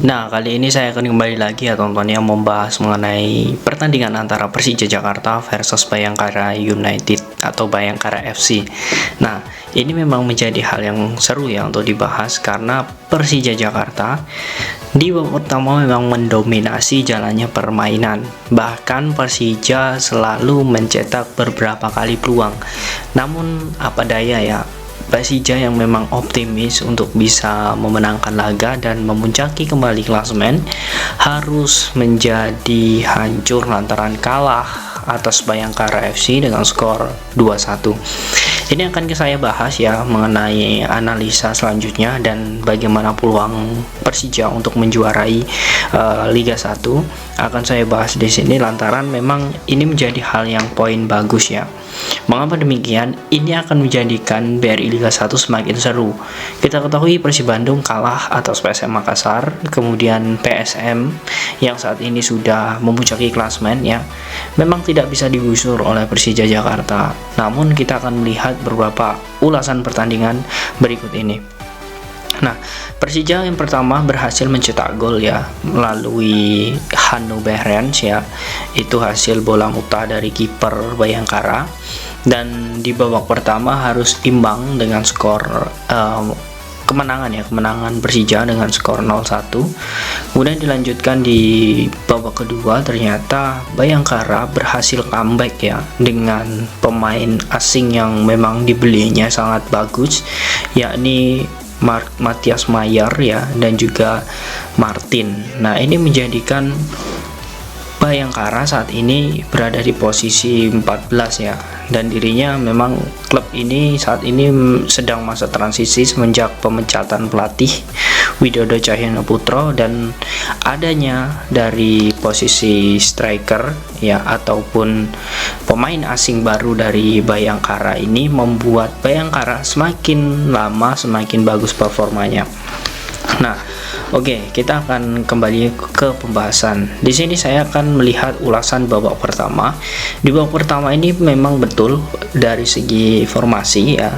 Nah, kali ini saya akan kembali lagi ya teman-teman yang membahas mengenai pertandingan antara Persija Jakarta versus Bayangkara United atau Bayangkara FC. Nah, ini memang menjadi hal yang seru ya untuk dibahas karena Persija Jakarta di babak pertama memang mendominasi jalannya permainan. Bahkan Persija selalu mencetak beberapa kali peluang. Namun apa daya ya, Persija yang memang optimis untuk bisa memenangkan laga dan memuncaki kembali klasemen harus menjadi hancur lantaran kalah atas Bayangkara FC dengan skor 2-1. Ini akan saya bahas ya mengenai analisa selanjutnya dan bagaimana peluang Persija untuk menjuarai Liga 1 akan saya bahas di sini lantaran memang ini menjadi hal yang poin bagus ya. Mengapa demikian? Ini akan menjadikan BRI Liga 1 semakin seru. Kita ketahui Persib Bandung kalah atas PSM Makassar, kemudian PSM yang saat ini sudah memuncaki klasemen ya, memang tidak bisa digusur oleh Persija Jakarta. Namun kita akan melihat beberapa ulasan pertandingan berikut ini. Nah, Persija yang pertama berhasil mencetak gol ya melalui Hannu Behrens ya. Itu hasil bola muta dari kiper Bayangkara, dan di babak pertama harus imbang dengan skor kemenangan Persija dengan skor 0-1. Kemudian dilanjutkan di babak kedua, ternyata Bayangkara berhasil comeback ya dengan pemain asing yang memang dibelinya sangat bagus, yakni Matias Mayer ya dan juga Martin. Nah, ini menjadikan Bayangkara saat ini berada di posisi 14 ya, dan dirinya memang klub ini saat ini sedang masa transisi semenjak pemecatan pelatih Widodo Cahyana Putro dan adanya dari posisi striker ya ataupun pemain asing baru dari Bayangkara ini membuat Bayangkara semakin lama semakin bagus performanya. Nah, oke, kita akan kembali ke pembahasan. Di sini saya akan melihat ulasan babak pertama. Di babak pertama ini memang betul dari segi formasi ya.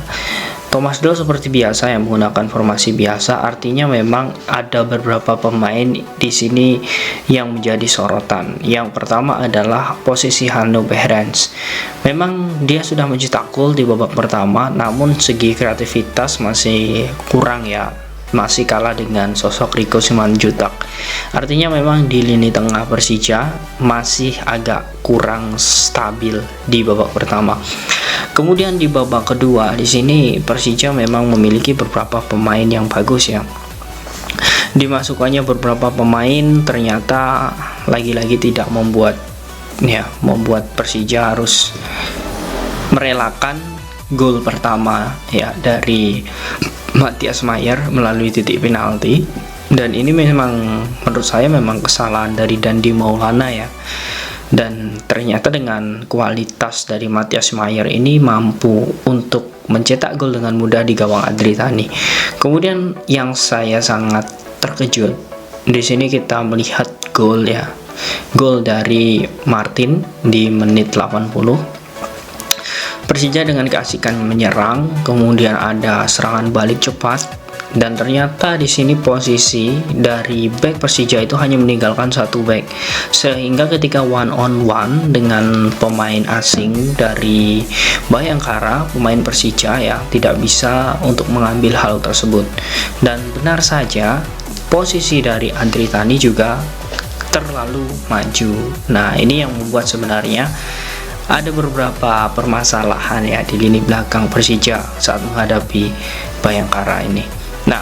Thomas Doll seperti biasa yang menggunakan formasi biasa, artinya memang ada beberapa pemain di sini yang menjadi sorotan. Yang pertama adalah posisi Hannu Behrens. Memang dia sudah mencetak gol di babak pertama, namun segi kreativitas masih kurang ya. Masih kalah dengan sosok Rico Simanjuntak. Artinya memang di lini tengah Persija masih agak kurang stabil di babak pertama. Kemudian di babak kedua di sini Persija memang memiliki beberapa pemain yang bagus ya. Dimasukkannya beberapa pemain ternyata lagi-lagi tidak membuat Persija harus merelakan gol pertama ya dari Matias Mayer melalui titik penalti, dan ini memang menurut saya memang kesalahan dari Dandi Maulana ya. Dan ternyata dengan kualitas dari Matias Mayer ini mampu untuk mencetak gol dengan mudah di gawang Andritani. Kemudian yang saya sangat terkejut di sini kita melihat gol dari Martin di menit 80. Persija dengan keasikan menyerang, kemudian ada serangan balik cepat, dan ternyata di sini posisi dari back Persija itu hanya meninggalkan satu back, sehingga ketika one on one dengan pemain asing dari Bayangkara, pemain Persija ya tidak bisa untuk mengambil hal tersebut. Dan benar saja posisi dari Andritani juga terlalu maju. Nah, ini yang membuat sebenarnya ada beberapa permasalahan ya di lini belakang Persija saat menghadapi Bayangkara ini. Nah,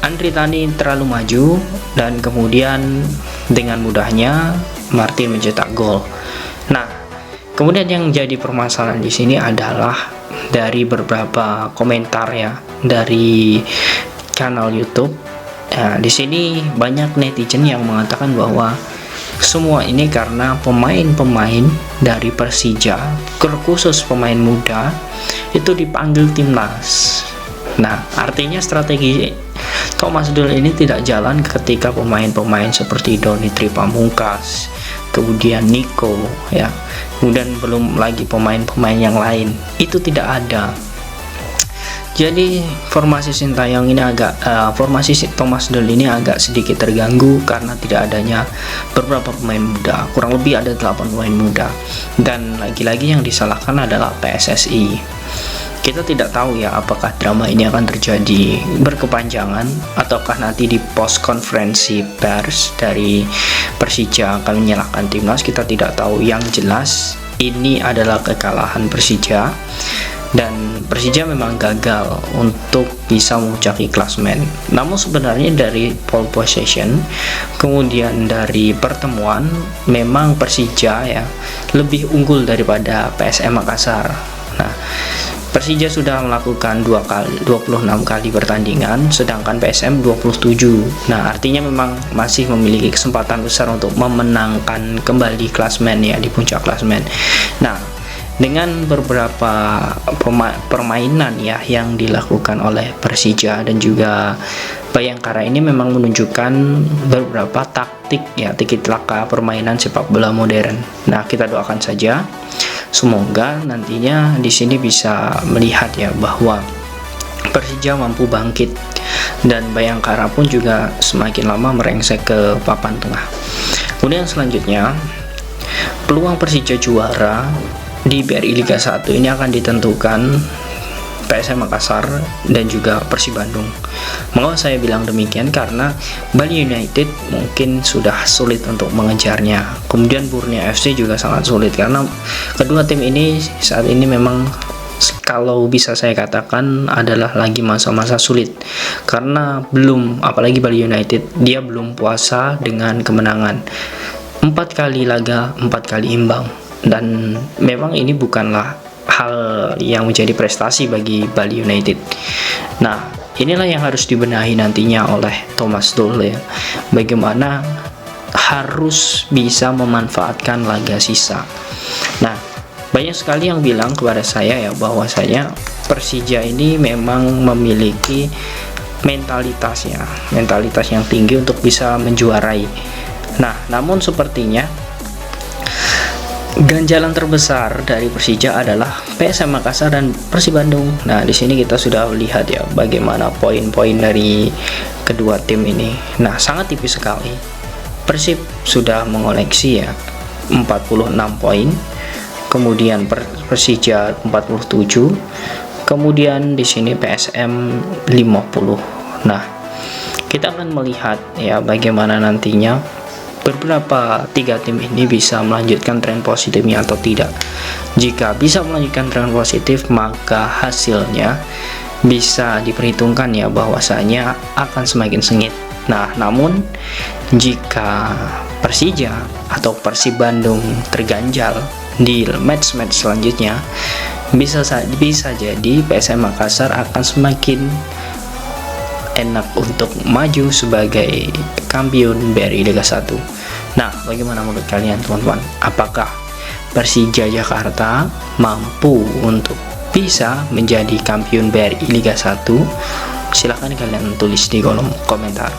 Andritani terlalu maju dan kemudian dengan mudahnya Martin mencetak gol. Nah, kemudian yang jadi permasalahan di sini adalah dari beberapa komentar ya dari kanal YouTube. Nah, di sini banyak netizen yang mengatakan bahwa semua ini karena pemain-pemain dari Persija, khusus pemain muda, itu dipanggil timnas. Nah, artinya strategi Thomas Doll ini tidak jalan ketika pemain-pemain seperti Doni Tripamungkas, kemudian Nico ya, kemudian belum lagi pemain-pemain yang lain itu tidak ada. Jadi formasi Sintayong ini formasi Thomas Doll ini agak sedikit terganggu karena tidak adanya beberapa pemain muda. Kurang lebih ada 8 pemain muda. Dan lagi-lagi yang disalahkan adalah PSSI. Kita tidak tahu ya apakah drama ini akan terjadi berkepanjangan ataukah nanti di post konferensi pers dari Persija akan menyalahkan timnas. Kita tidak tahu. Yang jelas ini adalah kekalahan Persija. Dan Persija memang gagal untuk bisa memuncaki klasemen. Namun sebenarnya dari pole position, kemudian dari pertemuan, memang Persija ya lebih unggul daripada PSM Makassar. Nah, Persija sudah melakukan 26 kali pertandingan, sedangkan PSM 27. Nah, artinya memang masih memiliki kesempatan besar untuk memenangkan kembali klasemen ya di puncak klasemen. Nah, dengan beberapa permainan ya yang dilakukan oleh Persija dan juga Bayangkara ini memang menunjukkan beberapa taktik ya, tiki-taka permainan sepak bola modern. Nah, kita doakan saja semoga nantinya di sini bisa melihat ya bahwa Persija mampu bangkit dan Bayangkara pun juga semakin lama merengsek ke papan tengah. Kemudian selanjutnya, peluang Persija juara di BRI Liga 1 ini akan ditentukan PSM Makassar dan juga Persib Bandung. Mengapa saya bilang demikian? Karena Bali United mungkin sudah sulit untuk mengejarnya. Kemudian Borneo FC juga sangat sulit karena kedua tim ini saat ini memang kalau bisa saya katakan adalah lagi masa-masa sulit karena apalagi Bali United dia belum puasa dengan kemenangan 4 kali laga 4 kali imbang. Dan memang ini bukanlah hal yang menjadi prestasi bagi Bali United. Nah, inilah yang harus dibenahi nantinya oleh Thomas Doll ya. Bagaimana harus bisa memanfaatkan laga sisa. Nah, banyak sekali yang bilang kepada saya ya bahwasanya Persija ini memang memiliki mentalitas yang tinggi untuk bisa menjuarai. Nah, namun sepertinya ganjalan terbesar dari Persija adalah PSM Makassar dan Persib Bandung. Nah, di sini kita sudah lihat ya bagaimana poin-poin dari kedua tim ini. Nah, sangat tipis sekali. Persib sudah mengoleksi ya 46 poin. Kemudian Persija 47. Kemudian di sini PSM 50. Nah, kita akan melihat ya bagaimana nantinya beberapa 3 tim ini bisa melanjutkan tren positifnya atau tidak. Jika bisa melanjutkan tren positif, maka hasilnya bisa diperhitungkan ya bahwasanya akan semakin sengit. Nah, namun jika Persija atau Persib Bandung terganjal di match-match selanjutnya, bisa jadi PSM Makassar akan semakin enak untuk maju sebagai kampiun BRI Liga 1. Nah, bagaimana menurut kalian teman-teman? Apakah Persija Jakarta mampu untuk bisa menjadi kampiun BRI Liga 1? Silahkan kalian tulis di kolom komentar.